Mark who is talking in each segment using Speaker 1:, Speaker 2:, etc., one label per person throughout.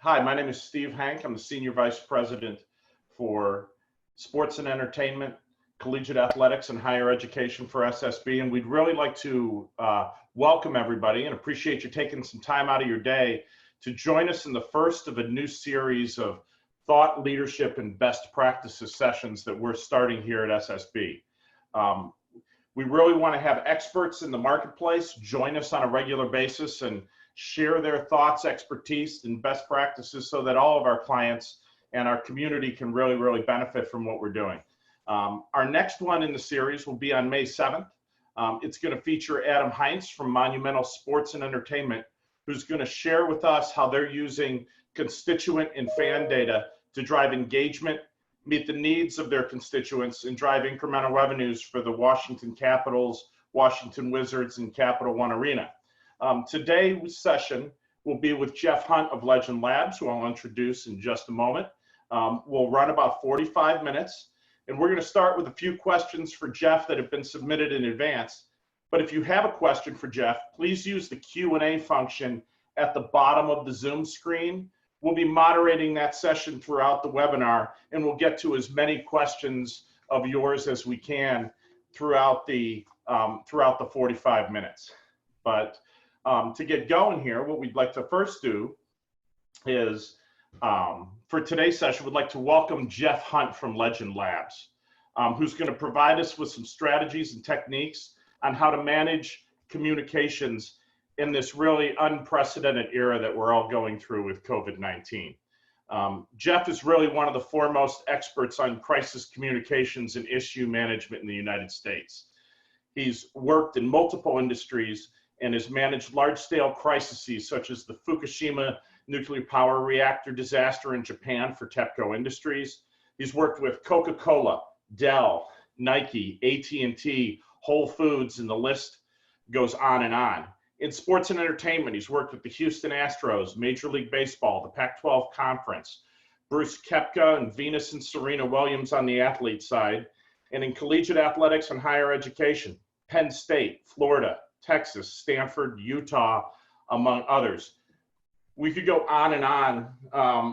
Speaker 1: Hi, my name is Steve Hank. I'm the Senior Vice President for Sports and Entertainment, Collegiate Athletics, and Higher Education for SSB. And we'd really like to welcome everybody and appreciate you taking some time out of your day to join us in the first of a new series of thought leadership and best practices sessions that we're starting here at SSB. We really want to have experts in the marketplace join us on a regular basis and share their thoughts, expertise, and best practices so that all of our clients and our community can really benefit from what we're doing. Our next one in the series will be on May 7th. It's going to feature Adam Heinz from Monumental Sports and Entertainment, who's going to share with us how they're using constituent and fan data to drive engagement, meet the needs of their constituents, and drive incremental revenues for the Washington Capitals, Washington Wizards, and Capital One Arena. Today's session will be with Jeff Hunt of Legend Labs, who I'll introduce in just a moment. We'll run about 45 minutes, and we're going to start with a few questions for Jeff that have been submitted in advance. But if you have a question for Jeff, please use the Q&A function at the bottom of the Zoom screen. We'll be moderating that session throughout the webinar, and we'll get to as many questions of yours as we can throughout the 45 minutes. But to get going here, what we'd like to first do is, for today's session, we'd like to welcome Jeff Hunt from Legend Labs, who's going to provide us with some strategies and techniques on how to manage communications in this really unprecedented era that we're all going through with COVID-19. Jeff is really one of the foremost experts on crisis communications and issue management in the United States. He's worked in multiple industries and has managed large-scale crises such as the Fukushima nuclear power reactor disaster in Japan for TEPCO Industries. He's worked with Coca-Cola, Dell, Nike, AT&T, Whole Foods, and the list goes on and on. In sports and entertainment, he's worked with the Houston Astros, Major League Baseball, the Pac-12 Conference, Bruce Koepka and Venus and Serena Williams on the athlete side, and in collegiate athletics and higher education, Penn State, Florida, Texas, Stanford, Utah, among others. We could go on and on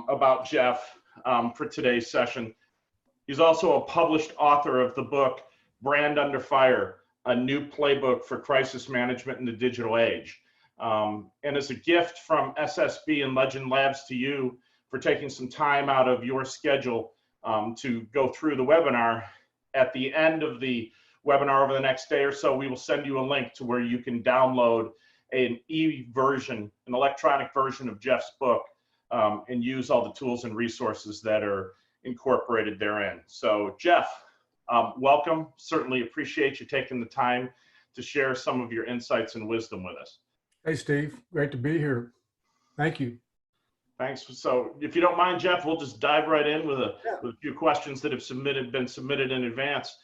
Speaker 1: about Jeff for today's session. He's also a published author of the book, Brand Under Fire, a new playbook for crisis management in the digital age. And as a gift from SSB and Legend Labs to you for taking some time out of your schedule to go through the webinar, at the end of the webinar over the next day or so, we will send you a link to where you can download an e-version, an electronic version of Jeff's book, and use all the tools and resources that are incorporated therein. So Jeff, welcome. Certainly appreciate you taking the time to share some of your insights and wisdom with us.
Speaker 2: Hey, Steve. Great to be here. Thank you.
Speaker 1: Thanks. So if you don't mind, Jeff, we'll just dive right in with a few questions that have been submitted in advance.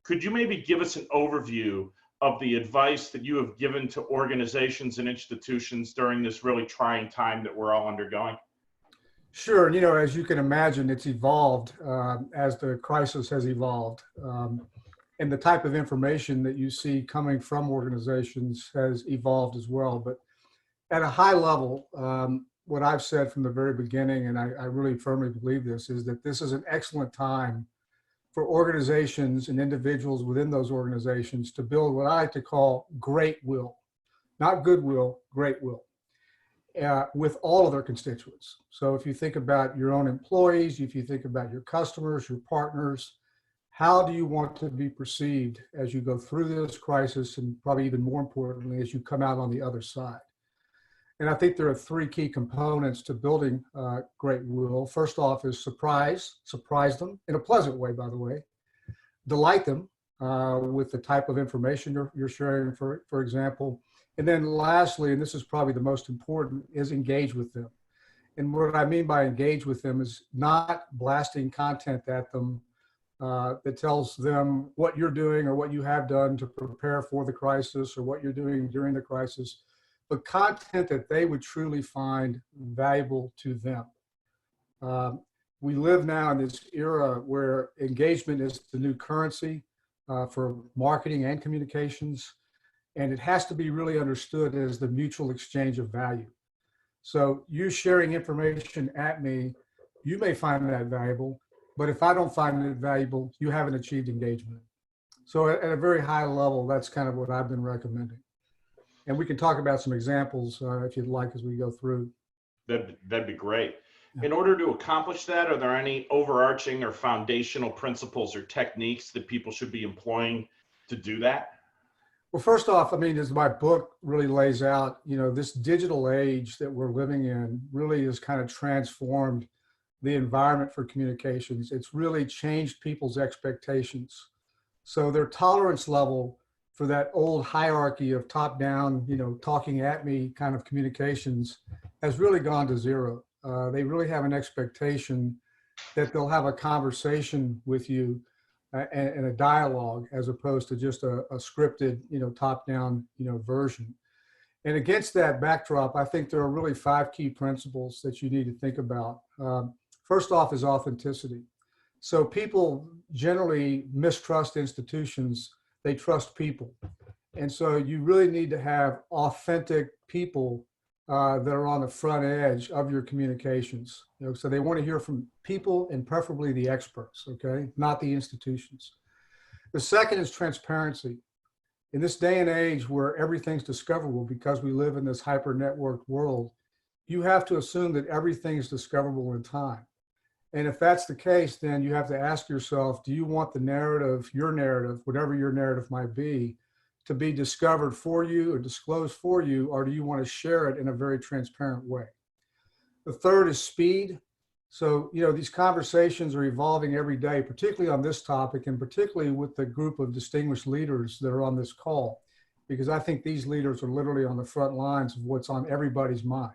Speaker 1: Could you maybe give us an overview of the advice that you have given to organizations and institutions during this really trying time that we're all undergoing?
Speaker 2: Sure. And, as you can imagine, it's evolved as the crisis has evolved. And the type of information that you see coming from organizations has evolved as well. But at a high level, what I've said from the very beginning, and I really firmly believe this, is that this is an excellent time for organizations and individuals within those organizations to build what I like to call great will, not goodwill, great will. With all of their constituents. So if you think about your own employees, if you think about your customers, your partners, how do you want to be perceived as you go through this crisis, and probably even more importantly, as you come out on the other side? And I think there are three key components to building great will. First off is surprise them in a pleasant way, by the way. Delight them with the type of information you're sharing, for example. And then lastly, and this is probably the most important, is engage with them. And what I mean by engage with them is not blasting content at them that tells them what you're doing or what you have done to prepare for the crisis or what you're doing during the crisis, but content that they would truly find valuable to them. We live now in this era where engagement is the new currency for marketing and communications. And it has to be really understood as the mutual exchange of value. So you sharing information at me, you may find that valuable, but if I don't find it valuable, you haven't achieved engagement. So at a very high level, that's kind of what I've been recommending. And we can talk about some examples if you'd like as we go through.
Speaker 1: That'd be great.
Speaker 2: Yeah.
Speaker 1: In order to accomplish that, are there any overarching or foundational principles or techniques that people should be employing to do that?
Speaker 2: Well, first off, I mean, as my book really lays out, this digital age that we're living in really has kind of transformed the environment for communications. It's really changed people's expectations. So their tolerance level for that old hierarchy of top down, talking at me kind of communications has really gone to zero. They really have an expectation that they'll have a conversation with you and a dialogue as opposed to just a scripted, top down, version. And against that backdrop, I think there are really 5 key principles that you need to think about. First off is authenticity. So people generally mistrust institutions, they trust people. And so you really need to have authentic people that are on the front edge of your communications. So they want to hear from people and preferably the experts, okay, not the institutions. The second is transparency. In this day and age where everything's discoverable because we live in this hyper-networked world, you have to assume that everything is discoverable in time. And if that's the case, then you have to ask yourself, do you want the narrative, your narrative, whatever your narrative might be, to be discovered for you or disclosed for you, or do you want to share it in a very transparent way? The third is speed. So, these conversations are evolving every day, particularly on this topic and particularly with the group of distinguished leaders that are on this call, because I think these leaders are literally on the front lines of what's on everybody's mind.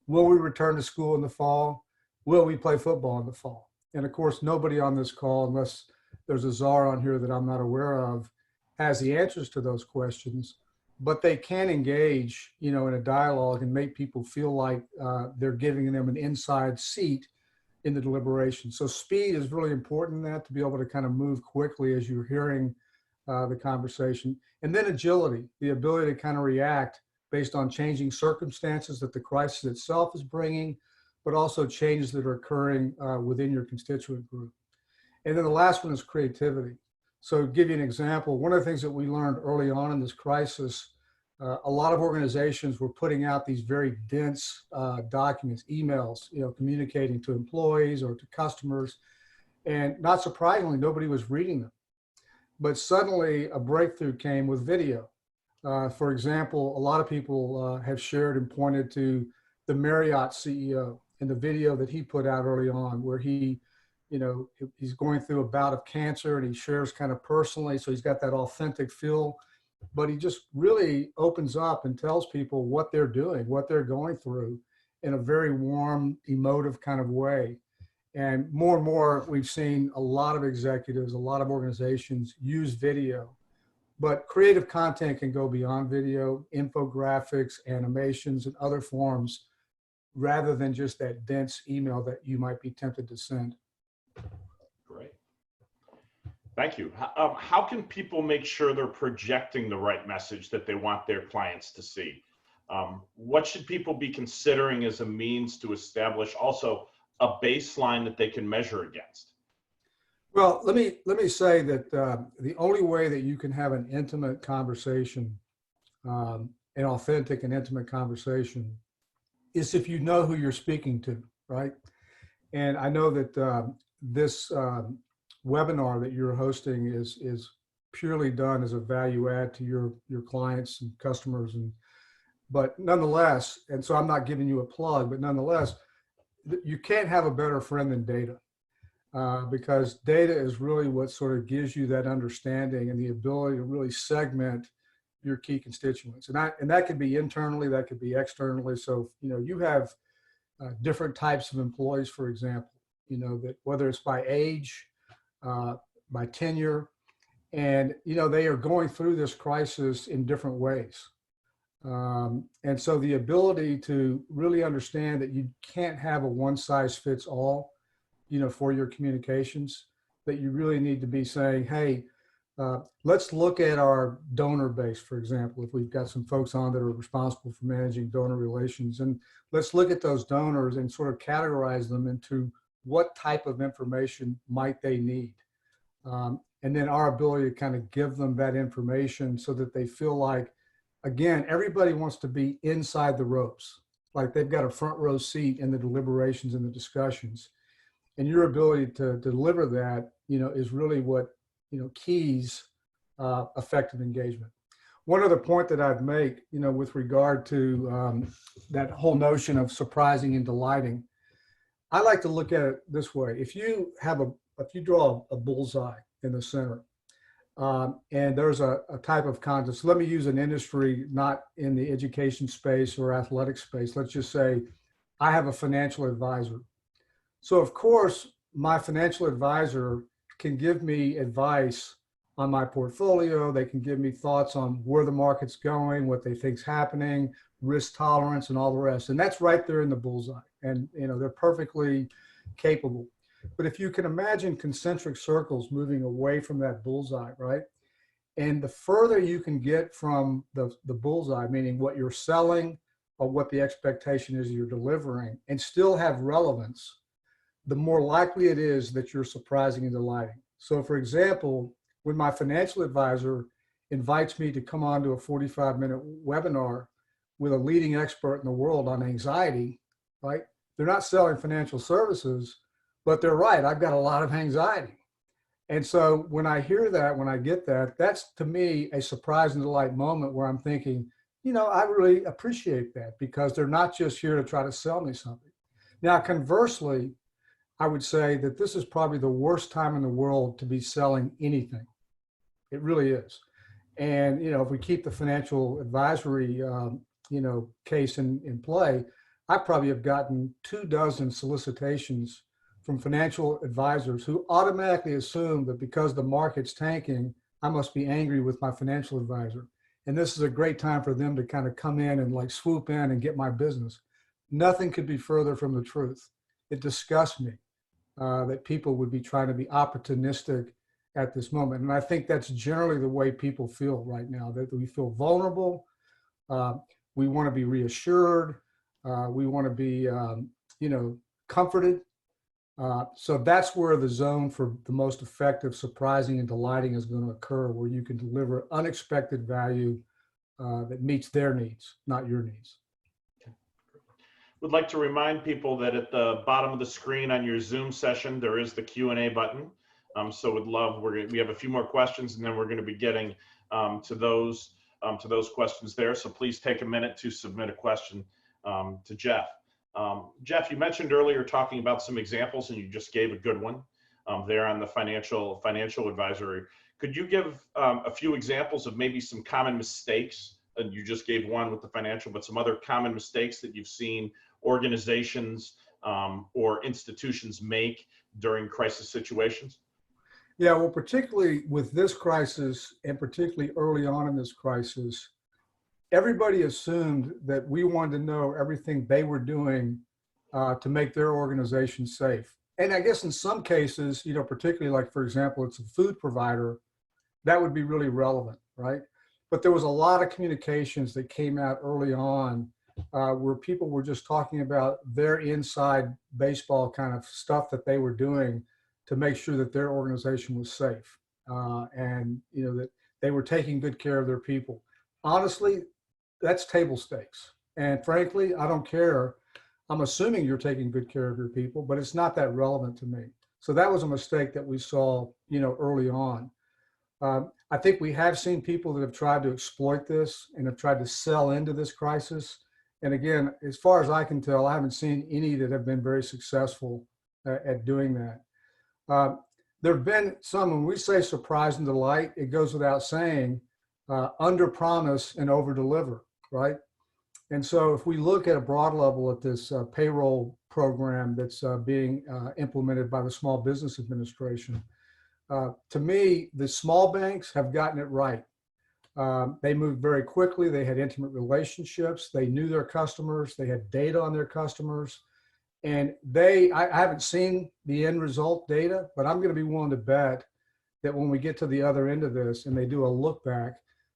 Speaker 2: Will we return to school in the fall? Will we play football in the fall? And of course, nobody on this call, unless there's a czar on here that I'm not aware of, has the answers to those questions, but they can engage, in a dialogue and make people feel like they're giving them an inside seat in the deliberation. So speed is really important in that, to be able to kind of move quickly as you're hearing the conversation. And then agility, the ability to kind of react based on changing circumstances that the crisis itself is bringing, but also changes that are occurring within your constituent group. And then the last one is creativity. So to give you an example, one of the things that we learned early on in this crisis, a lot of organizations were putting out these very dense documents, emails, communicating to employees or to customers. And not surprisingly, nobody was reading them. But suddenly a breakthrough came with video. For example, a lot of people have shared and pointed to the Marriott CEO and the video that he put out early on where he, he's going through a bout of cancer and he shares kind of personally. So he's got that authentic feel, but he just really opens up and tells people what they're doing, what they're going through in a very warm, emotive kind of way. And more, we've seen a lot of executives, a lot of organizations use video, but creative content can go beyond video, infographics, animations, and other forms, rather than just that dense email that you might be tempted to send.
Speaker 1: Great. Thank you. How can people make sure they're projecting the right message that they want their clients to see? What should people be considering as a means to establish also a baseline that they can measure against?
Speaker 2: Well, let me say that the only way that you can have an intimate conversation, an authentic and intimate conversation, is if you know who you're speaking to, right? And I know that this webinar that you're hosting is purely done as a value add to your clients and customers, but nonetheless, and so I'm not giving you a plug, but nonetheless, you can't have a better friend than data, because data is really what sort of gives you that understanding and the ability to really segment your key constituents. And that could be internally, that could be externally. So, you have different types of employees, for example, that whether it's by age, by tenure, and, they are going through this crisis in different ways. And so the ability to really understand that you can't have a one size fits all, for your communications, that you really need to be saying, hey, Let's look at our donor base, for example, if we've got some folks on that are responsible for managing donor relations, and let's look at those donors and sort of categorize them into what type of information might they need. And then our ability to kind of give them that information so that they feel like, again, everybody wants to be inside the ropes, like they've got a front row seat in the deliberations and the discussions. And your ability to deliver that, is really what, keys effective engagement. One other point that I'd make, with regard to that whole notion of surprising and delighting, I like to look at it this way. If you draw a bullseye in the center, and there's a type of contest. Let me use an industry not in the education space or athletic space. Let's just say I have a financial advisor. So of course, my financial advisor can give me advice on my portfolio. They can give me thoughts on where the market's going, what they think's happening, risk tolerance, and all the rest. And that's right there in the bullseye. And they're perfectly capable. But if you can imagine concentric circles moving away from that bullseye, right? And the further you can get from the bullseye, meaning what you're selling or what the expectation is you're delivering, and still have relevance, the more likely it is that you're surprising and delighting. So for example, when my financial advisor invites me to come on to a 45-minute webinar with a leading expert in the world on anxiety, right? They're not selling financial services, but they're right, I've got a lot of anxiety. And so when I hear that, when I get that, that's to me a surprise and delight moment where I'm thinking, I really appreciate that because they're not just here to try to sell me something. Now, conversely, I would say that this is probably the worst time in the world to be selling anything. It really is. And, if we keep the financial advisory, case in play, I probably have gotten 24 solicitations from financial advisors who automatically assume that because the market's tanking, I must be angry with my financial advisor. And this is a great time for them to kind of come in and like swoop in and get my business. Nothing could be further from the truth. It disgusts me that people would be trying to be opportunistic at this moment. And I think that's generally the way people feel right now, that we feel vulnerable. We want to be reassured. We want to be, comforted. So that's where the zone for the most effective surprising and delighting is going to occur, where you can deliver unexpected value that meets their needs, not your needs.
Speaker 1: Would like to remind people that at the bottom of the screen on your Zoom session, there is the Q&A button. So we have a few more questions, and then we're going to be getting to those questions there. So please take a minute to submit a question to Jeff. Jeff, you mentioned earlier talking about some examples, and you just gave a good one there on the financial advisory. Could you give a few examples of maybe some common mistakes? And you just gave one with the financial, but some other common mistakes that you've seen organizations or institutions make during crisis situations?
Speaker 2: Yeah, well, particularly with this crisis, and particularly early on in this crisis, everybody assumed that we wanted to know everything they were doing to make their organization safe. And I guess in some cases, particularly like, for example, it's a food provider, that would be really relevant, right? But there was a lot of communications that came out early on where people were just talking about their inside baseball kind of stuff that they were doing to make sure that their organization was safe and that they were taking good care of their people. Honestly, that's table stakes. And frankly, I don't care. I'm assuming you're taking good care of your people, but it's not that relevant to me. So that was a mistake that we saw, early on. I think we have seen people that have tried to exploit this and have tried to sell into this crisis. And again, as far as I can tell, I haven't seen any that have been very successful at doing that. There have been some, when we say surprise and delight, it goes without saying, under promise and over deliver, right? And so if we look at a broad level at this payroll program that's being implemented by the Small Business Administration, to me, the small banks have gotten it right. They moved very quickly. They had intimate relationships. They knew their customers. They had data on their customers. And I haven't seen the end result data, but I'm going to be willing to bet that when we get to the other end of this and they do a look back,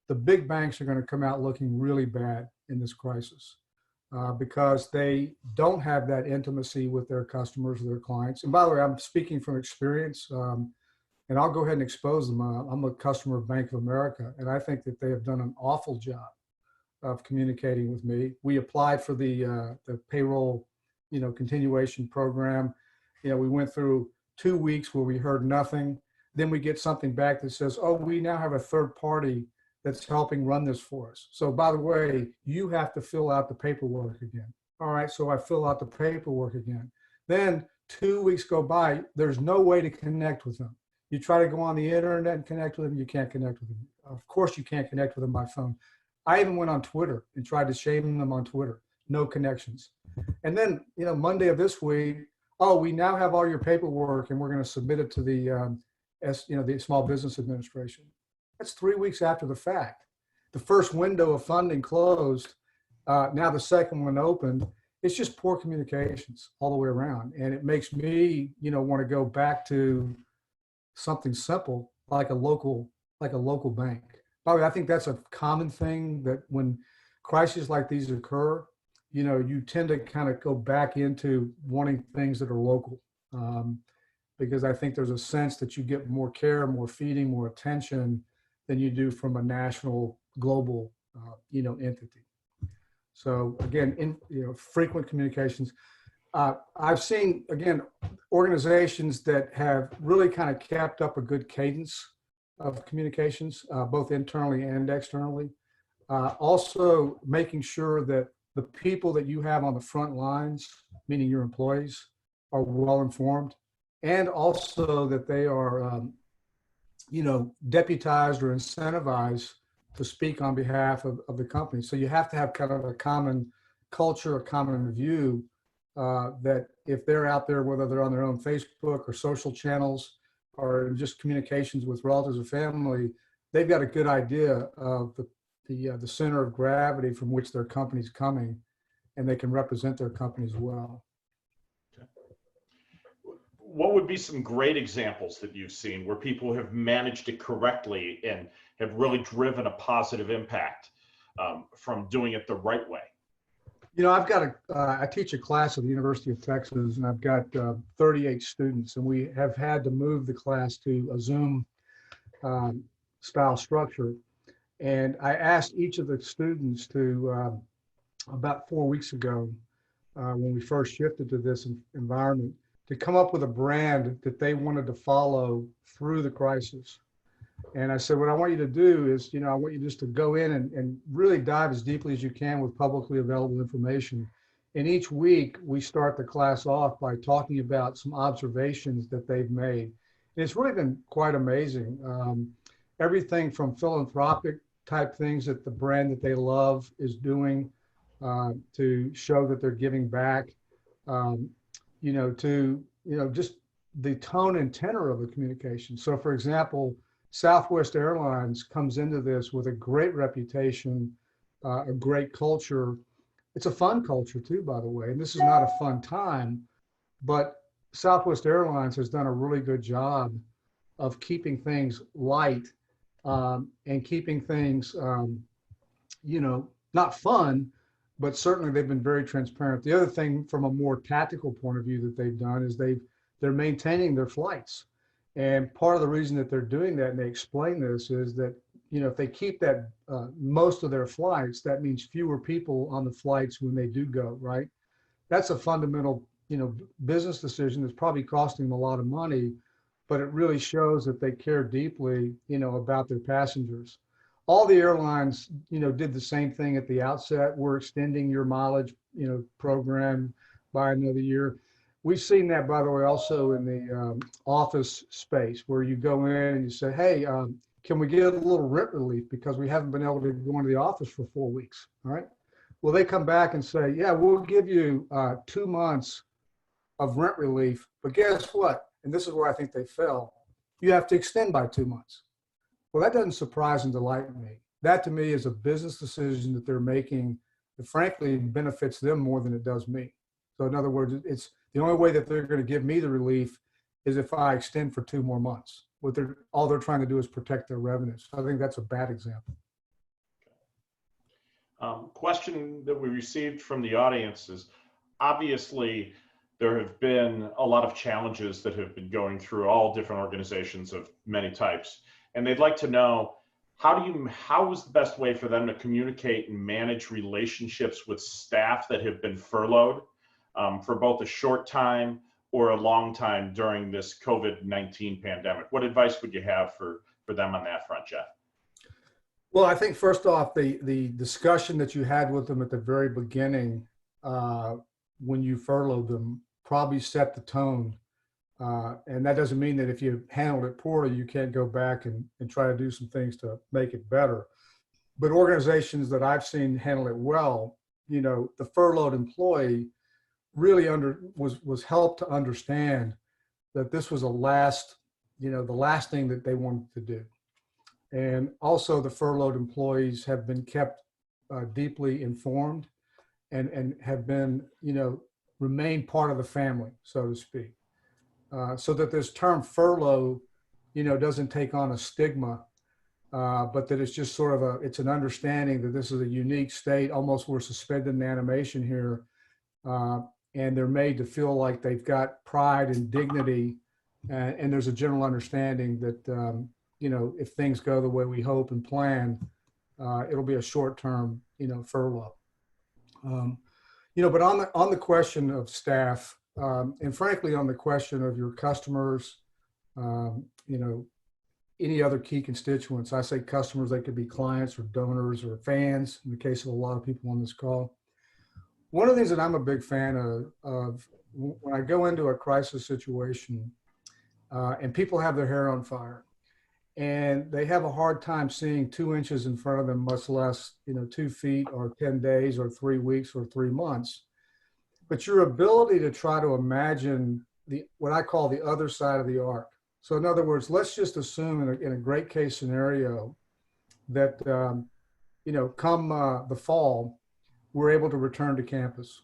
Speaker 2: the big banks are going to come out looking really bad in this crisis because they don't have that intimacy with their customers, their clients. And by the way, I'm speaking from experience, and I'll go ahead and expose them. I'm a customer of Bank of America, and I think that they have done an awful job of communicating with me. We applied for the payroll, continuation program. We went through 2 weeks where we heard nothing. Then we get something back that says, oh, we now have a third party that's helping run this for us. So by the way, you have to fill out the paperwork again. All right, so I fill out the paperwork again. Then 2 weeks go by, there's no way to connect with them. You try to go on the internet and connect with them, you can't connect with them. Of course you can't connect with them by phone. I even went on Twitter and tried to shame them on Twitter. No connections. And then, Monday of this week, oh, we now have all your paperwork and we're going to submit it to the the Small Business Administration. That's 3 weeks after the fact. The first window of funding closed. Now the second one opened. It's just poor communications all the way around. And it makes me, want to go back to something simple like a local bank. By the way, I think that's a common thing that when crises like these occur, you tend to kind of go back into wanting things that are local. Because I think there's a sense that you get more care, more feeding, more attention than you do from a national, global, entity. So again, frequent communications. I've seen, again, organizations that have really kind of kept up a good cadence of communications, both internally and externally. Also making sure that the people that you have on the front lines, meaning your employees, are well informed, and also that they are, deputized or incentivized to speak on behalf of the company. So you have to have kind of a common culture, a common view that if they're out there, whether they're on their own Facebook or social channels or just communications with relatives or family, they've got a good idea of the center of gravity from which their company's coming, and they can represent their companies well.
Speaker 1: What would be some great examples that you've seen where people have managed it correctly and have really driven a positive impact from doing it the right way?
Speaker 2: I teach a class at the University of Texas, and I've got 38 students, and we have had to move the class to a Zoom style structure. And I asked each of the students to, about 4 weeks ago, when we first shifted to this environment, to come up with a brand that they wanted to follow through the crisis. And I said, what I want you to do is, I want you just to go in and really dive as deeply as you can with publicly available information. And each week we start the class off by talking about some observations that they've made. And it's really been quite amazing. Everything from philanthropic type things that the brand that they love is doing to show that they're giving back, to, just the tone and tenor of the communication. So for example, Southwest Airlines comes into this with a great reputation, a great culture. It's a fun culture too, by the way, and this is not a fun time, but Southwest Airlines has done a really good job of keeping things light and keeping things, not fun, but certainly they've been very transparent. The other thing from a more tactical point of view that they've done is they're maintaining their flights. And part of the reason that they're doing that, and they explain this, is that, if they keep that most of their flights, that means fewer people on the flights when they do go, right? That's a fundamental, business decision that's probably costing them a lot of money, but it really shows that they care deeply, about their passengers. All the airlines, did the same thing at the outset. We're extending your mileage, program by another year. We've seen that, by the way, also in the office space where you go in and you say, hey, can we get a little rent relief because we haven't been able to go into the office for 4 weeks, all right? Well, they come back and say, yeah, we'll give you 2 months of rent relief, but guess what? And this is where I think they fell. You have to extend by 2 months. Well, that doesn't surprise and delight me. That to me is a business decision that they're making that frankly benefits them more than it does me. So in other words, it's the only way that they're going to give me the relief is if I extend for 2 more months. all they're trying to do is protect their revenues. So I think that's a bad example.
Speaker 1: Question that we received from the audience is, obviously there have been a lot of challenges that have been going through all different organizations of many types, and they'd like to know, how is the best way for them to communicate and manage relationships with staff that have been furloughed for both a short time or a long time during this COVID-19 pandemic? What advice would you have for them on that front, Jeff?
Speaker 2: Well, I think first off, the discussion that you had with them at the very beginning, when you furloughed them, probably set the tone. And that doesn't mean that if you handled it poorly, you can't go back and try to do some things to make it better. But organizations that I've seen handle it well, the furloughed employee really was helped to understand that this was the last thing that they wanted to do. And also the furloughed employees have been kept deeply informed and have been, remain part of the family, so to speak. So that this term furlough, doesn't take on a stigma, but that it's just sort of it's an understanding that this is a unique state, almost we're suspended in animation here. And they're made to feel like they've got pride and dignity. And there's a general understanding that, if things go the way we hope and plan, it'll be a short-term, furlough. But on the question of staff, and frankly, on the question of your customers, any other key constituents, I say customers, they could be clients or donors or fans, in the case of a lot of people on this call. One of the things that I'm a big fan of when I go into a crisis situation and people have their hair on fire and they have a hard time seeing 2 inches in front of them, much less, 2 feet or 10 days or 3 weeks or 3 months. But your ability to try to imagine what I call the other side of the arc. So in other words, let's just assume in a great case scenario that, come the fall, we're able to return to campus.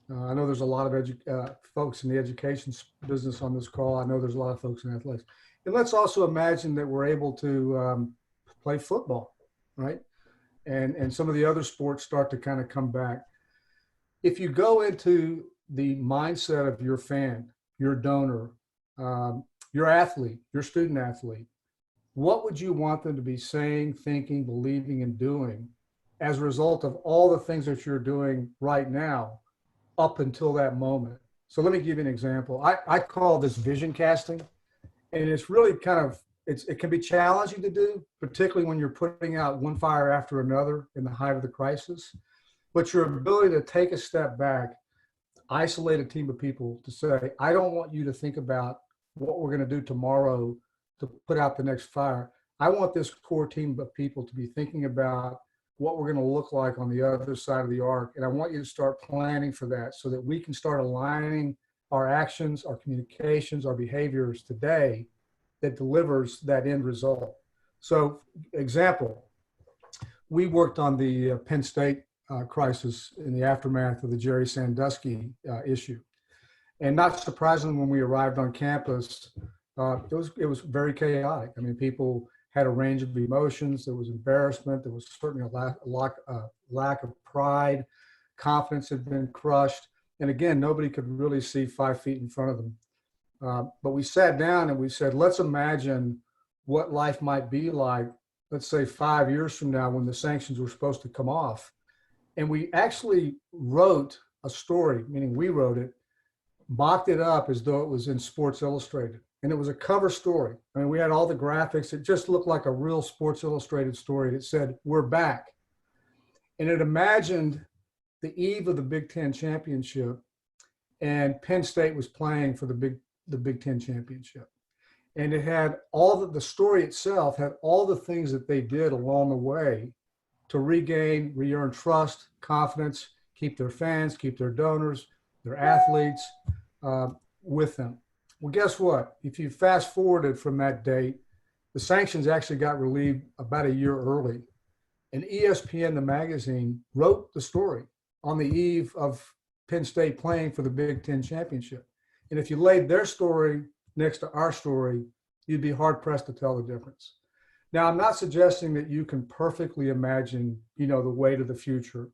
Speaker 2: I know there's a lot of folks in the education business on this call. I know there's a lot of folks in athletics. And let's also imagine that we're able to play football, right? And some of the other sports start to kind of come back. If you go into the mindset of your fan, your donor, your athlete, your student athlete, what would you want them to be saying, thinking, believing, and doing as a result of all the things that you're doing right now up until that moment? So let me give you an example. I call this vision casting, and it's really it can be challenging to do, particularly when you're putting out one fire after another in the height of the crisis. But your ability to take a step back, isolate a team of people to say, I don't want you to think about what we're going to do tomorrow to put out the next fire. I want this core team of people to be thinking about what we're going to look like on the other side of the arc. And I want you to start planning for that so that we can start aligning our actions, our communications, our behaviors today that delivers that end result. So example, we worked on the Penn State crisis in the aftermath of the Jerry Sandusky issue. And not surprisingly, when we arrived on campus, it was very chaotic. I mean, people had a range of emotions. There was embarrassment. There was certainly a lack of pride. Confidence had been crushed. And again, nobody could really see 5 feet in front of them. But we sat down and we said, let's imagine what life might be like, let's say 5 years from now when the sanctions were supposed to come off. And we actually wrote a story, meaning we wrote it, mocked it up as though it was in Sports Illustrated. And it was a cover story. I mean, we had all the graphics. It just looked like a real Sports Illustrated story. It said, we're back. And it imagined the eve of the Big Ten championship, and Penn State was playing for the Big Ten championship. And it had the story itself had all the things that they did along the way to re-earn trust, confidence, keep their fans, keep their donors, their athletes with them. Well, guess what? If you fast forwarded from that date, the sanctions actually got relieved about a year early. And ESPN, the magazine, wrote the story on the eve of Penn State playing for the Big Ten championship. And if you laid their story next to our story, you'd be hard pressed to tell the difference. Now, I'm not suggesting that you can perfectly imagine, the way to the future,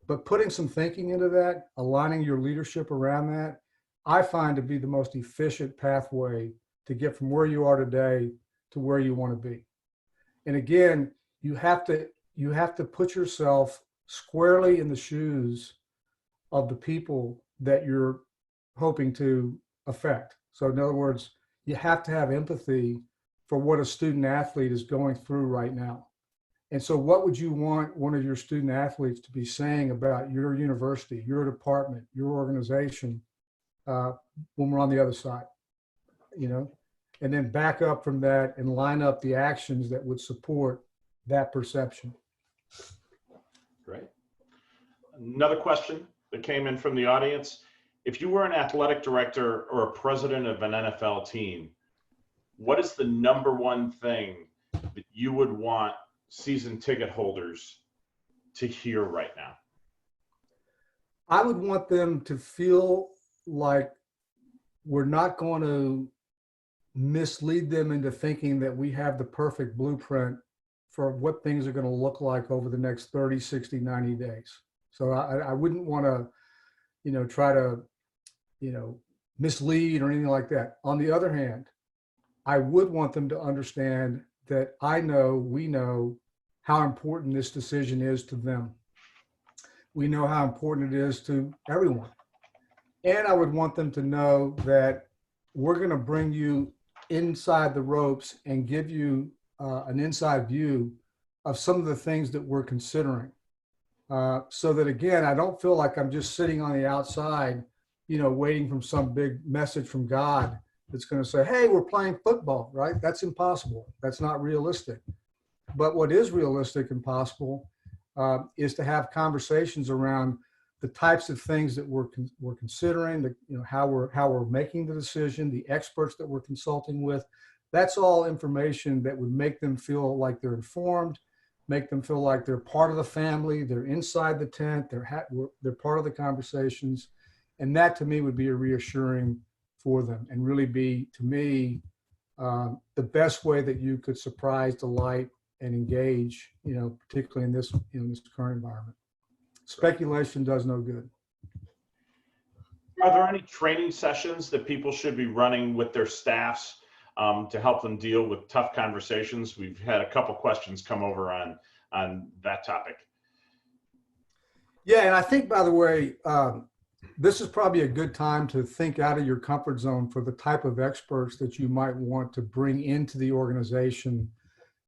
Speaker 2: but putting some thinking into that, aligning your leadership around that, I find to be the most efficient pathway to get from where you are today to where you want to be. And again, you have to put yourself squarely in the shoes of the people that you're hoping to affect. So in other words, you have to have empathy for what a student athlete is going through right now. And so what would you want one of your student athletes to be saying about your university, your department, your organization when we're on the other side, and then back up from that and line up the actions that would support that perception.
Speaker 1: Great. Another question that came in from the audience. If you were an athletic director or a president of an NFL team, what is the number one thing that you would want season ticket holders to hear right now?
Speaker 2: I would want them to feel like we're not going to mislead them into thinking that we have the perfect blueprint for what things are going to look like over the next 30, 60, 90 days. So I wouldn't want to, try to, mislead or anything like that. On the other hand, I would want them to understand that we know how important this decision is to them. We know how important it is to everyone. And I would want them to know that we're going to bring you inside the ropes and give you an inside view of some of the things that we're considering. So that, again, I don't feel like I'm just sitting on the outside, waiting for some big message from God that's going to say, hey, we're playing football, right? That's impossible. That's not realistic. But what is realistic and possible is to have conversations around the types of things that we're considering, how we're making the decision, the experts that we're consulting with. That's all information that would make them feel like they're informed, make them feel like they're part of the family, they're inside the tent, they're part of the conversations. And that to me would be a reassuring for them and really be, to me, the best way that you could surprise, delight, and engage, particularly in this current environment. Speculation does no good.
Speaker 1: Are there any training sessions that people should be running with their staffs to help them deal with tough conversations? We've had a couple questions come over on that topic.
Speaker 2: Yeah, and I think, by the way, this is probably a good time to think out of your comfort zone for the type of experts that you might want to bring into the organization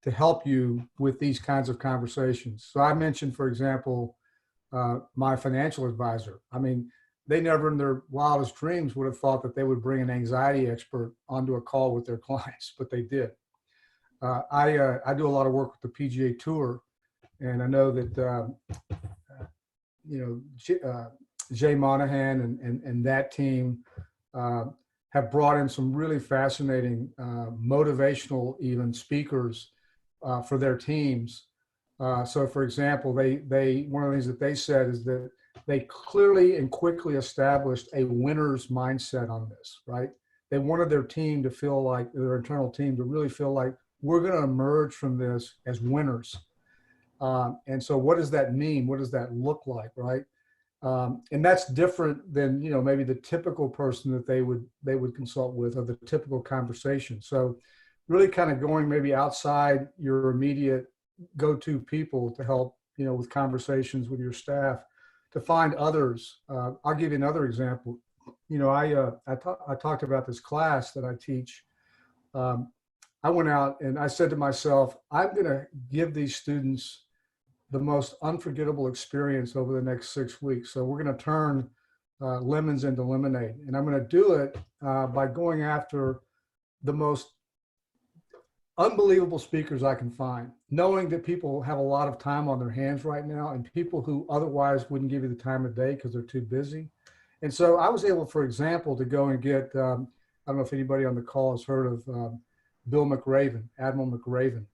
Speaker 2: to help you with these kinds of conversations. So I mentioned, for example, my financial advisor. I mean, they never in their wildest dreams would have thought that they would bring an anxiety expert onto a call with their clients, but they did. I do a lot of work with the PGA Tour, and I know that Jay Monahan and that team have brought in some really fascinating motivational even speakers for their teams. So for example, they one of the things that they said is that they clearly and quickly established a winner's mindset on this, right? They wanted their team to feel like, their internal team to really feel like we're going to emerge from this as winners. And so what does that mean? What does that look like, right? And that's different than, maybe the typical person that they would consult with or the typical conversation. So really kind of going maybe outside your immediate go-to people to help, with conversations with your staff, to find others. I'll give you another example. I talked about this class that I teach. I went out and I said to myself, I'm going to give these students the most unforgettable experience over the next 6 weeks. So we're going to turn lemons into lemonade. And I'm going to do it by going after the most unbelievable speakers I can find, knowing that people have a lot of time on their hands right now and people who otherwise wouldn't give you the time of day because they're too busy. And so I was able, for example, to go and get, I don't know if anybody on the call has heard of Bill McRaven, Admiral McRaven.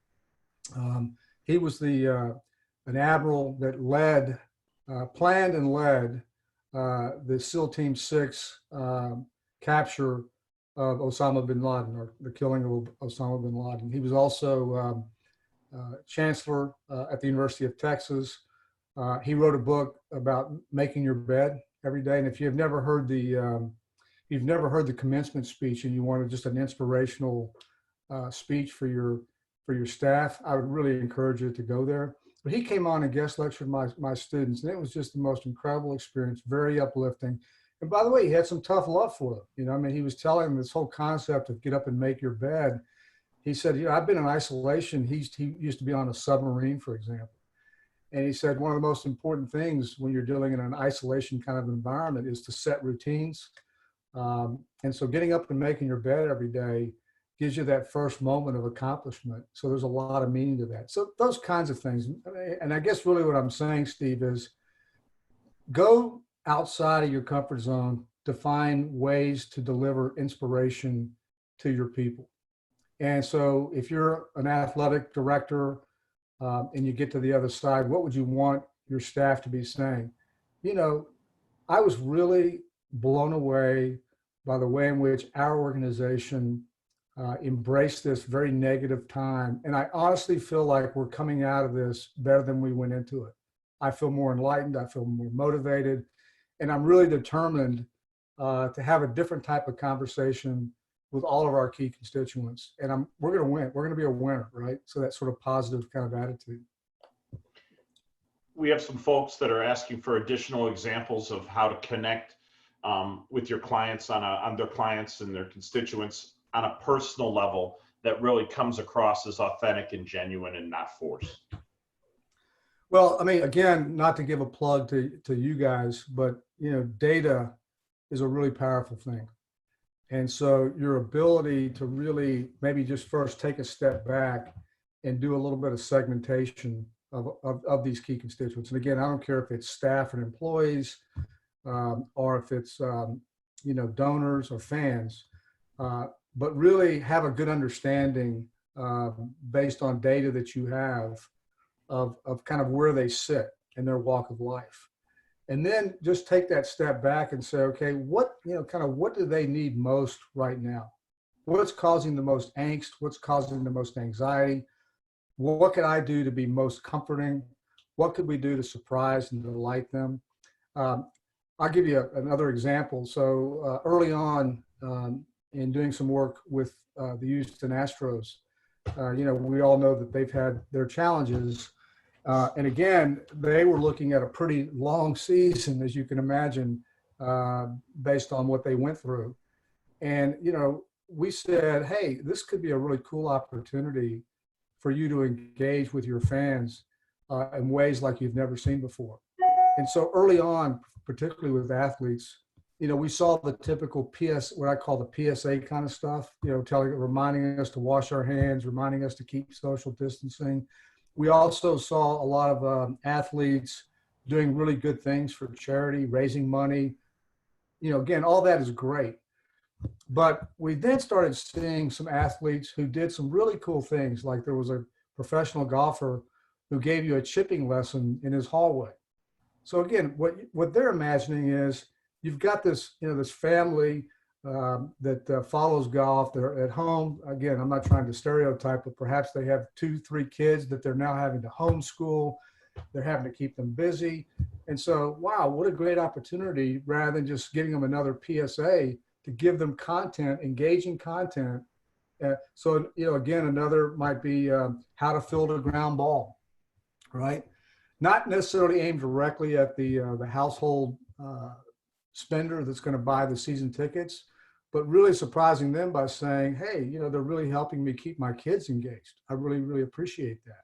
Speaker 2: He was an admiral that planned and led the SEAL Team 6 capture of Osama bin Laden, or the killing of Osama bin Laden. He was also chancellor at the University of Texas. He wrote a book about making your bed every day. And if you've never heard the commencement speech and you wanted just an inspirational speech for your staff, I would really encourage you to go there. But he came on and guest lectured my students, and it was just the most incredible experience, very uplifting. And by the way, he had some tough love for them. I mean, he was telling them this whole concept of get up and make your bed. He said, I've been in isolation. He used to be on a submarine, for example. And he said, one of the most important things when you're dealing in an isolation kind of environment is to set routines. And so getting up and making your bed every day gives you that first moment of accomplishment. So there's a lot of meaning to that. So those kinds of things. And I guess really what I'm saying, Steve, is go outside of your comfort zone to find ways to deliver inspiration to your people. And so if you're an athletic director and you get to the other side, what would you want your staff to be saying? I was really blown away by the way in which our organization embraced this very negative time. And I honestly feel like we're coming out of this better than we went into it. I feel more enlightened. I feel more motivated. And I'm really determined to have a different type of conversation with all of our key constituents. And we're going to win. We're going to be a winner, right? So that sort of positive kind of attitude.
Speaker 1: We have some folks that are asking for additional examples of how to connect with your clients on their clients and their constituents on a personal level that really comes across as authentic and genuine and not forced.
Speaker 2: Well, I mean, again, not to give a plug to you guys, but data is a really powerful thing. And so your ability to really maybe just first take a step back and do a little bit of segmentation of these key constituents. And again, I don't care if it's staff and employees, or if it's donors or fans, but really have a good understanding based on data that you have of kind of where they sit in their walk of life. And then just take that step back and say, okay, what do they need most right now? What's causing the most angst? What's causing the most anxiety? What can I do to be most comforting? What could we do to surprise and delight them? I'll give you another example. So early on in doing some work with the Houston Astros, we all know that they've had their challenges. And again, they were looking at a pretty long season, as you can imagine, based on what they went through. And, we said, hey, this could be a really cool opportunity for you to engage with your fans in ways like you've never seen before. And so early on, particularly with athletes, we saw the typical what I call the PSA kind of stuff, reminding us to wash our hands, reminding us to keep social distancing. We also saw a lot of athletes doing really good things for charity, raising money. Again, all that is great. But we then started seeing some athletes who did some really cool things. Like there was a professional golfer who gave you a chipping lesson in his hallway. So again, what they're imagining is you've got this, this family that follows golf. They're at home. Again, I'm not trying to stereotype, but perhaps they have 2-3 kids that they're now having to homeschool. They're having to keep them busy. And so, wow, what a great opportunity, rather than just giving them another PSA, to give them content, engaging content. So, again, another might be how to field a ground ball, right? Not necessarily aimed directly at the household spender that's going to buy the season tickets, but really surprising them by saying, hey, they're really helping me keep my kids engaged. I really, really appreciate that.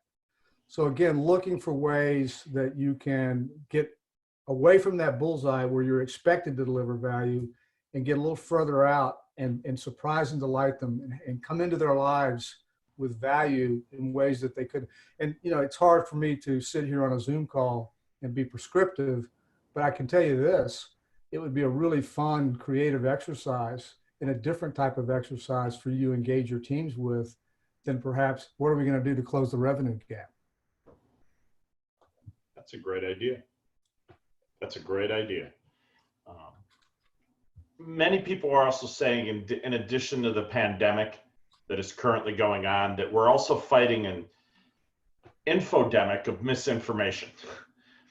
Speaker 2: So again, looking for ways that you can get away from that bullseye where you're expected to deliver value and get a little further out and surprise and delight them and come into their lives with value in ways that they could. And, it's hard for me to sit here on a Zoom call and be prescriptive, but I can tell you this, it would be a really fun, creative exercise and a different type of exercise for you to engage your teams with than perhaps what are we going to do to close the revenue gap?
Speaker 1: That's a great idea. That's a great idea. many people are also saying, in addition to the pandemic that is currently going on, that we're also fighting an infodemic of misinformation,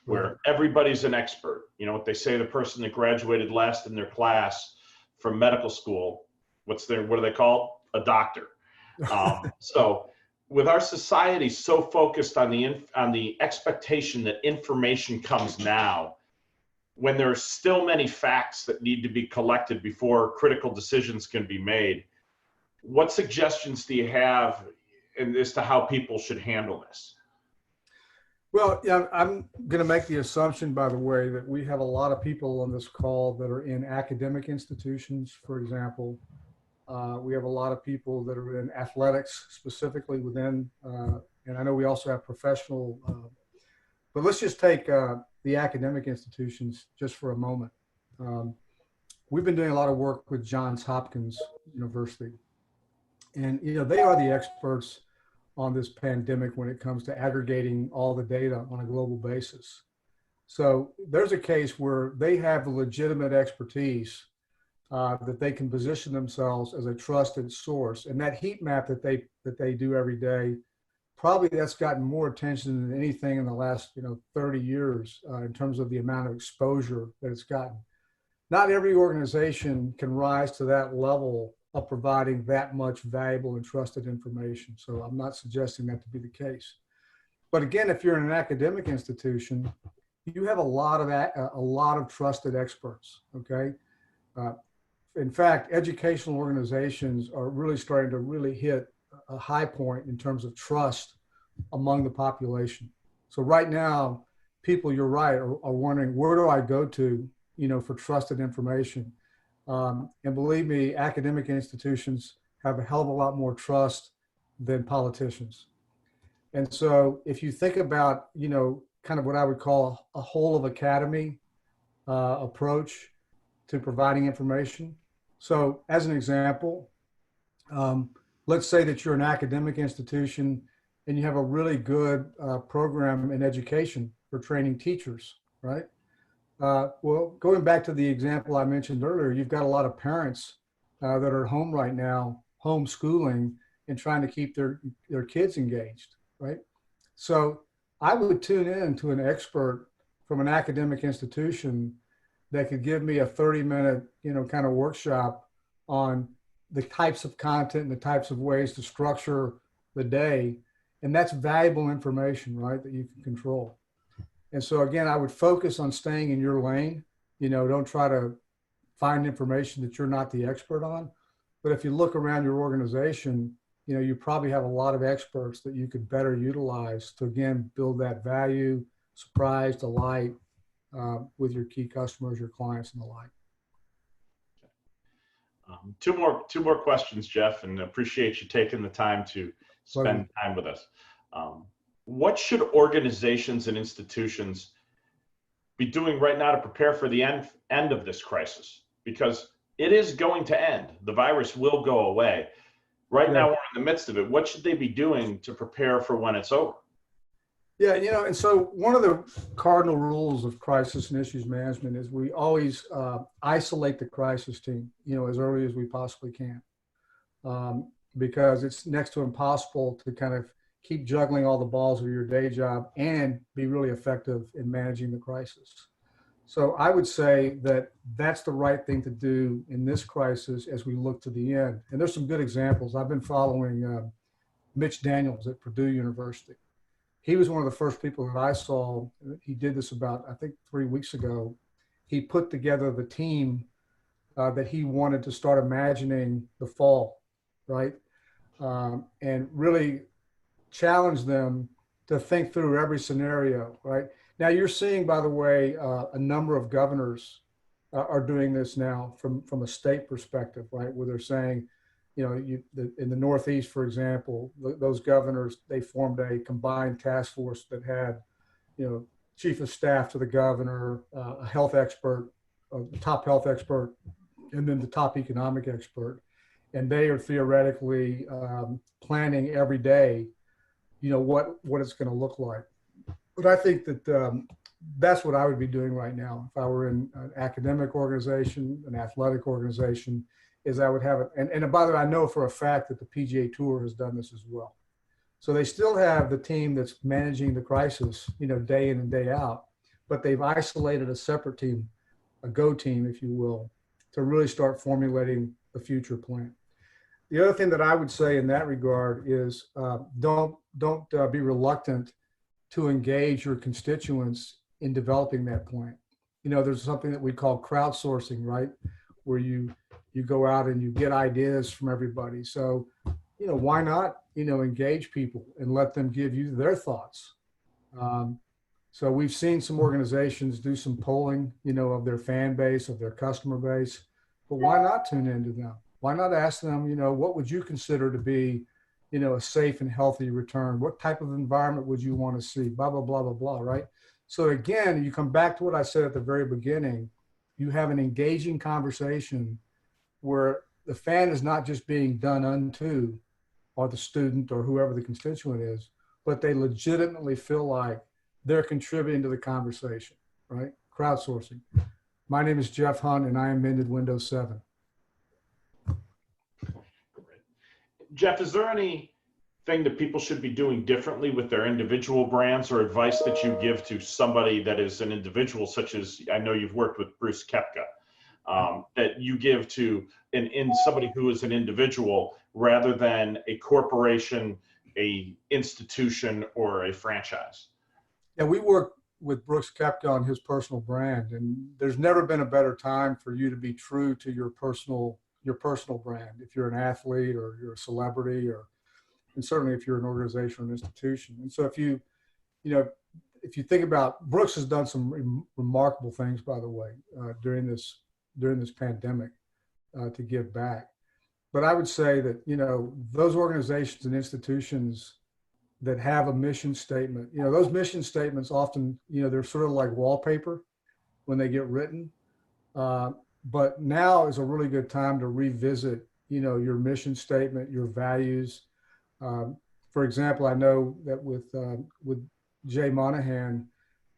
Speaker 1: where everybody's an expert. You know what they say, the person that graduated last in their class from medical school, what are they called? A doctor. So with our society so focused on the expectation that information comes now, when there's still many facts that need to be collected before critical decisions can be made, what suggestions do you have as to how people should handle this?
Speaker 2: Well, yeah, I'm going to make the assumption, by the way, that we have a lot of people on this call that are in academic institutions, for example. We have a lot of people that are in athletics, specifically within, and I know we also have professional, but let's just take the academic institutions just for a moment. We've been doing a lot of work with Johns Hopkins University, and they are the experts on this pandemic when it comes to aggregating all the data on a global basis. So there's a case where they have the legitimate expertise that they can position themselves as a trusted source. And that heat map that they do every day, probably that's gotten more attention than anything in the last 30 years in terms of the amount of exposure that it's gotten. Not every organization can rise to that level of providing that much valuable and trusted information. So I'm not suggesting that to be the case. But again, if you're in an academic institution, you have a lot of trusted experts, okay? In fact, educational organizations are really starting to really hit a high point in terms of trust among the population. So right now, people, you're right, are wondering, where do I go to, for trusted information? And believe me, academic institutions have a hell of a lot more trust than politicians. And so if you think about, kind of what I would call a whole of academy approach to providing information. So as an example, let's say that you're an academic institution and you have a really good program in education for training teachers, right? Well, going back to the example I mentioned earlier, you've got a lot of parents that are at home right now, homeschooling and trying to keep their kids engaged, right? So I would tune in to an expert from an academic institution that could give me a 30-minute, kind of workshop on the types of content and the types of ways to structure the day. And that's valuable information, right, that you can control. And so again, I would focus on staying in your lane. Don't try to find information that you're not the expert on. But if you look around your organization, you probably have a lot of experts that you could better utilize to, again, build that value, surprise, delight with your key customers, your clients, and the like.
Speaker 1: Two more questions, Jeff, and appreciate you taking the time to spend time with us. What should organizations and institutions be doing right now to prepare for the end of this crisis? Because it is going to end. The virus will go away. Right now, we're in the midst of it. What should they be doing to prepare for when it's over?
Speaker 2: Yeah, and so one of the cardinal rules of crisis and issues management is we always isolate the crisis team, as early as we possibly can, because it's next to impossible to kind of keep juggling all the balls of your day job and be really effective in managing the crisis. So I would say that that's the right thing to do in this crisis as we look to the end. And there's some good examples. I've been following Mitch Daniels at Purdue University. He was one of the first people that I saw. He did this about, I think, 3 weeks ago. He put together the team that he wanted to start imagining the fall, right? And really challenge them to think through every scenario, right? Now you're seeing, by the way, a number of governors are doing this now from a state perspective, right? Where they're saying, in the Northeast, for example, those governors, they formed a combined task force that had, chief of staff to the governor, a health expert, the top health expert, and then the top economic expert. And they are theoretically planning every day, what it's going to look like. But I think that that's what I would be doing right now if I were in an academic organization, an athletic organization, is I would have it. And by the way, I know for a fact that the PGA Tour has done this as well. So they still have the team that's managing the crisis, day in and day out, but they've isolated a separate team, a go team, if you will, to really start formulating the future plan. The other thing that I would say in that regard is don't be reluctant to engage your constituents in developing that plan. There's something that we call crowdsourcing, right? Where you go out and you get ideas from everybody. So, why not, engage people and let them give you their thoughts. So we've seen some organizations do some polling, of their fan base, of their customer base, but why not tune into them? Why not ask them, what would you consider to be, a safe and healthy return? What type of environment would you want to see? Blah, blah, blah, blah, blah, right? So again, you come back to what I said at the very beginning, you have an engaging conversation where the fan is not just being done unto, or the student or whoever the constituent is, but they legitimately feel like they're contributing to the conversation, right? Crowdsourcing. My name is Jeff Hunt, and I amended Windows 7.
Speaker 1: Jeff, is there anything that people should be doing differently with their individual brands, or advice that you give to somebody that is an individual, such as I know you've worked with Bruce Koepka, that you give to in somebody who is an individual rather than a corporation, a institution, or a franchise?
Speaker 2: Yeah, we work with Brooks Koepka on his personal brand, and there's never been a better time for you to be true to your personal brand. If you're an athlete or you're a celebrity, and certainly if you're an organization or an institution. And so if you think about, Brooks has done some remarkable things, by the way, during this pandemic to give back. But I would say that, those organizations and institutions that have a mission statement, those mission statements often, they're sort of like wallpaper when they get written. But now is a really good time to revisit, your mission statement, your values. For example, I know that with Jay Monahan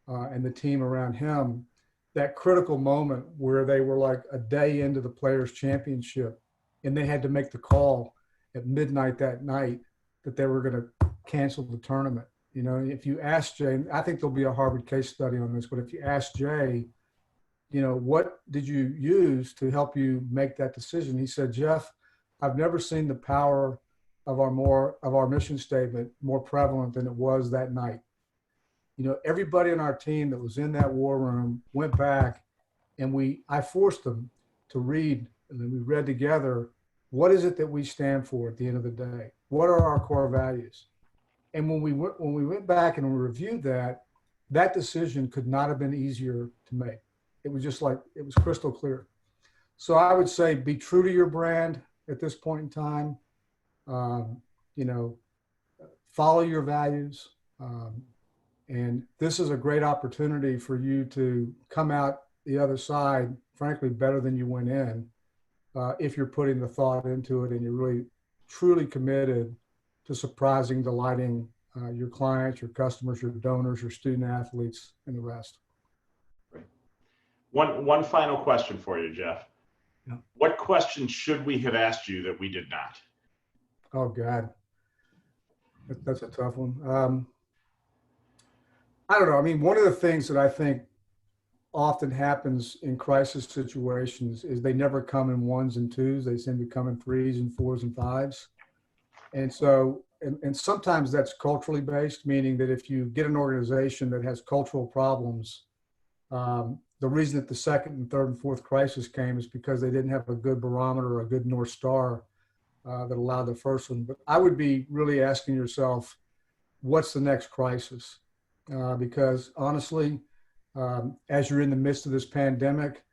Speaker 2: and the team around him, that critical moment where they were like a day into the Players' Championship and they had to make the call at midnight that night that they were going to cancel the tournament. If you ask Jay, I think there'll be a Harvard case study on this, but if you ask Jay, what did you use to help you make that decision? He said, Jeff, I've never seen the power of our mission statement more prevalent than it was that night. Everybody in our team that was in that war room went back, and I forced them to read, and then we read together, what is it that we stand for at the end of the day? What are our core values? And when we went back and we reviewed that decision could not have been easier to make. It was just like, it was crystal clear. So I would say be true to your brand at this point in time. Follow your values. And this is a great opportunity for you to come out the other side, frankly, better than you went in, if you're putting the thought into it and you're really, truly committed to surprising, delighting your clients, your customers, your donors, your student athletes, and the rest.
Speaker 1: Great. One final question for you, Jeff.
Speaker 2: Yeah.
Speaker 1: What question should we have asked you that we did not?
Speaker 2: Oh, God. That's a tough one. I don't know. I mean, one of the things that I think often happens in crisis situations is they never come in ones and twos. They seem to come in threes and fours and fives. And so, and sometimes that's culturally based, meaning that if you get an organization that has cultural problems, the reason that the second and third and fourth crisis came is because they didn't have a good barometer or a good North Star that allowed the first one. But I would be really asking yourself, what's the next crisis? Because honestly, as you're in the midst of this pandemic,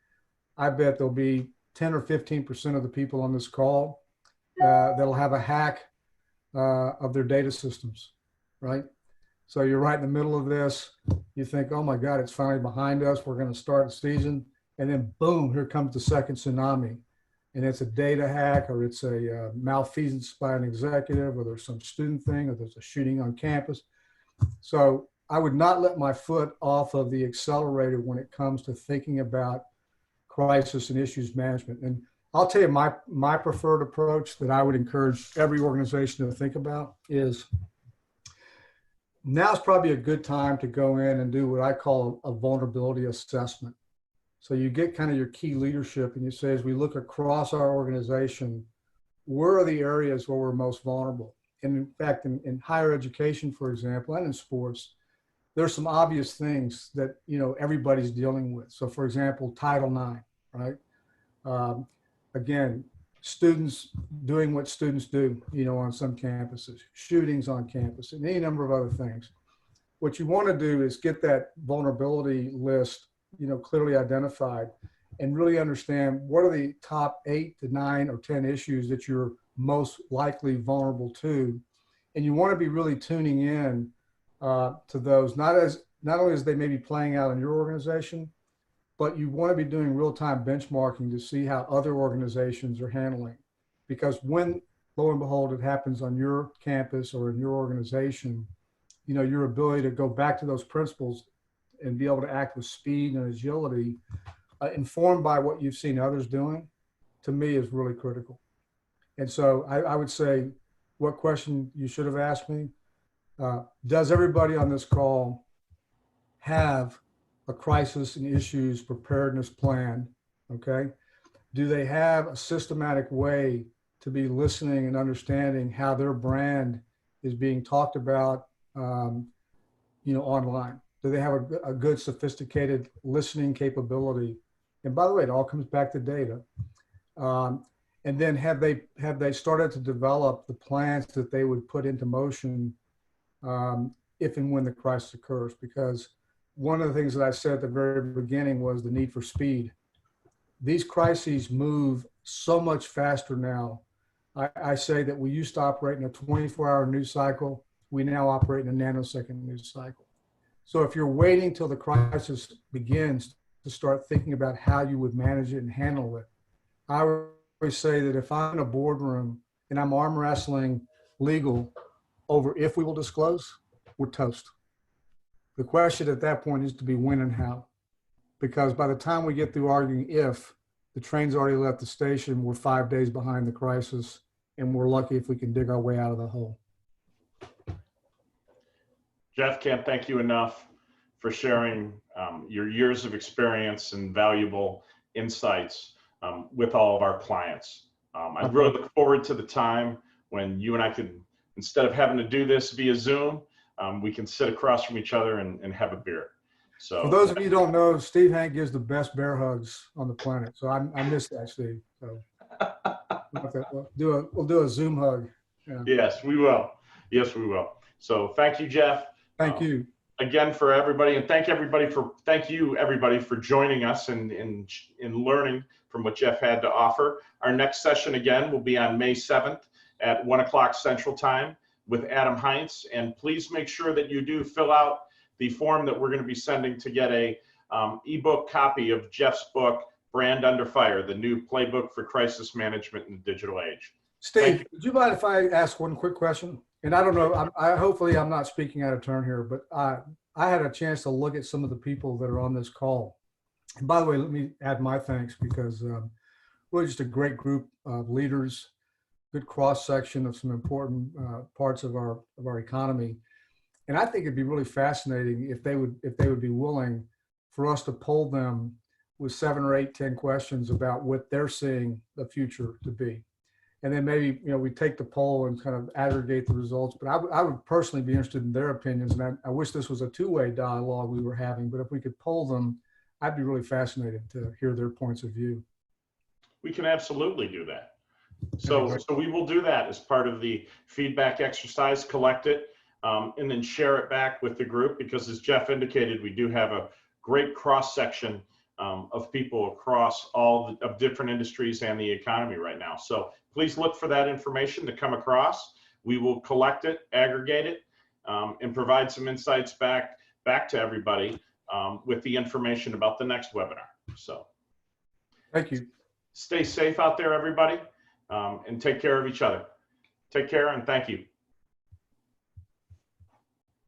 Speaker 2: I bet there'll be 10 or 15% of the people on this call that'll have a hack of their data systems, right? So you're right in the middle of this. You think, oh my God, it's finally behind us. We're going to start the season. And then boom, here comes the second tsunami. And it's a data hack, or it's a malfeasance by an executive, or there's some student thing, or there's a shooting on campus. So I would not let my foot off of the accelerator when it comes to thinking about crisis and issues management. And I'll tell you my preferred approach that I would encourage every organization to think about is now's probably a good time to go in and do what I call a vulnerability assessment. So you get kind of your key leadership and you say, as we look across our organization, where are the areas where we're most vulnerable? And in fact, in higher education, for example, and in sports, there's some obvious things that, everybody's dealing with. So for example, Title IX, right? Again, students doing what students do, on some campuses, shootings on campus, and any number of other things. What you want to do is get that vulnerability list, clearly identified, and really understand what are the top 8 to 9 or 10 issues that you're most likely vulnerable to. And you want to be really tuning in to those, not only as they may be playing out in your organization, but you want to be doing real-time benchmarking to see how other organizations are handling. Because when, lo and behold, it happens on your campus or in your organization, your ability to go back to those principles and be able to act with speed and agility, informed by what you've seen others doing, to me is really critical. And so I would say, what question you should have asked me, does everybody on this call have a crisis and issues preparedness plan? Okay. Do they have a systematic way to be listening and understanding how their brand is being talked about, online? Do they have a good, sophisticated listening capability? And by the way, it all comes back to data. And then have they started to develop the plans that they would put into motion if and when the crisis occurs? Because one of the things that I said at the very beginning was the need for speed. These crises move so much faster now. I say that we used to operate in a 24-hour news cycle. We now operate in a nanosecond news cycle. So if you're waiting till the crisis begins to start thinking about how you would manage it and handle it, I would always say that if I'm in a boardroom and I'm arm wrestling legal over if we will disclose, we're toast. The question at that point is to be when and how. Because by the time we get through arguing if, the train's already left the station, we're 5 days behind the crisis, and we're lucky if we can dig our way out of the hole.
Speaker 1: Jeff, can't thank you enough for sharing your years of experience and valuable insights with all of our clients. I really look forward to the time when you and I can, instead of having to do this via Zoom, we can sit across from each other and have a beer. So
Speaker 2: for those of you who don't know, Steve Hank gives the best bear hugs on the planet. So I miss that, Steve. So we'll do a Zoom hug. Yeah.
Speaker 1: Yes, we will. Yes, we will. So thank you, Jeff.
Speaker 2: Thank you
Speaker 1: again for everybody, and thank you everybody for joining us and in learning from what Jeff had to offer. Our next session again will be on May 7th at 1 o'clock Central Time with Adam Heinz. And please make sure that you do fill out the form that we're going to be sending to get a ebook copy of Jeff's book, Brand Under Fire, the new playbook for crisis management in the digital age.
Speaker 2: Steve, would you mind if I ask one quick question? And I don't know, hopefully I'm not speaking out of turn here, but I had a chance to look at some of the people that are on this call. And by the way, let me add my thanks, because really just a great group of leaders, good cross section of some important parts of our economy. And I think it'd be really fascinating if they would be willing for us to poll them with 7 or 8, 10 questions about what they're seeing the future to be. And then maybe, we take the poll and kind of aggregate the results. But I would personally be interested in their opinions. And I wish this was a two-way dialogue we were having, but if we could poll them, I'd be really fascinated to hear their points of view.
Speaker 1: We can absolutely do that. So we will do that as part of the feedback exercise, collect it, and then share it back with the group, because as Jeff indicated, we do have a great cross-section of people across all of different industries and the economy right now. So please look for that information to come across. We will collect it, aggregate it, and provide some insights back to everybody with the information about the next webinar. So
Speaker 2: thank you.
Speaker 1: Stay safe out there, everybody, and take care of each other. Take care, and thank you.